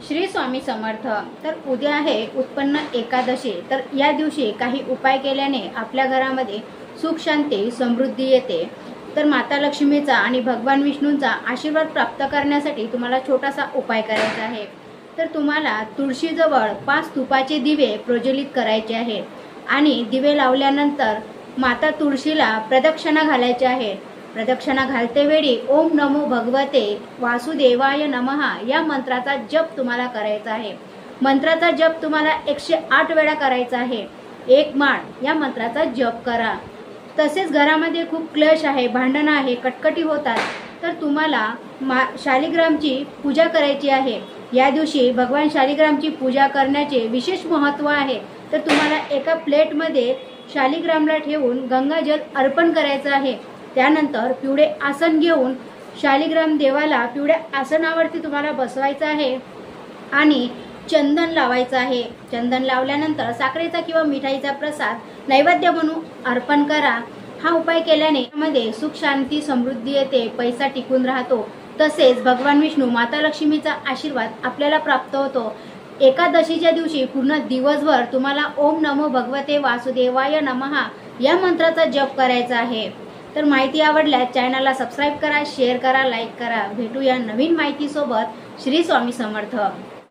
श्री स्वामी समर्थ। तर उद्या आहे उत्पन्न एकादशी। तर या दिवशी काही उपाय केल्याने आपल्या घरामध्ये सुख शांती समृद्धी येते। तर माता लक्ष्मीचा आणि भगवान विष्णूंचा आशीर्वाद प्राप्त करण्यासाठी तुम्हाला छोटासा उपाय करायचा आहे। तर तुम्हाला तुळशीजवळ 5 तुपाचे दिवे प्रज्वलित करायचे आहेत आणि दिवे लावल्यानंतर माता तुळशीला प्रदक्षिणा घालायची आहे। प्रदक्षिणा घालते वेळी ओम नमो भगवते वासुदेवाय नमः या मंत्राचा जप तुम्हाला करायचा आहे। मंत्राचा जप तुम्हाला 108 वेळा करायचा आहे। एक माळ या मंत्राचा जप करा। तसेच घरामध्ये खूप क्लेश आहे, भांडण आहे, कटकटी होतात, तर तुम्हाला शालिग्रामची पूजा करायची आहे। या दिवशी भगवान शालिग्रामची पूजा करण्याचे विशेष महत्त्व आहे। तर तुम्हाला एका प्लेटमध्ये शालिग्रामला ठेवून गंगाजल अर्पण करायचं आहे। त्यानंतर पिवळे आसन घेऊन शालिग्राम देवाला पिवळ्या आसनावरती तुम्हाला बसवायचं आहे आणि चंदन लावायचं आहे। चंदन लावल्यानंतर साखरेचा किंवा मिठाईचा प्रसाद नैवेद्य म्हणून अर्पण करा। हा उपाय केल्याने मध्ये सुख शांती समृद्धी येते, पैसा टिकून राहतो, तसेच भगवान विष्णू माता लक्ष्मीचा आशीर्वाद आपल्याला प्राप्त होतो। एकादशीच्या दिवशी पूर्ण दिवसभर तुम्हाला ओम नमो भगवते वासुदेवाय नमः या मंत्राचा जप करायचा आहे। तर माहिती आवडल्यास चॅनलला सबस्क्राईब करा, शेअर करा, लाईक करा। भेटूया नवीन माहिती सोबत। श्री स्वामी समर्थ।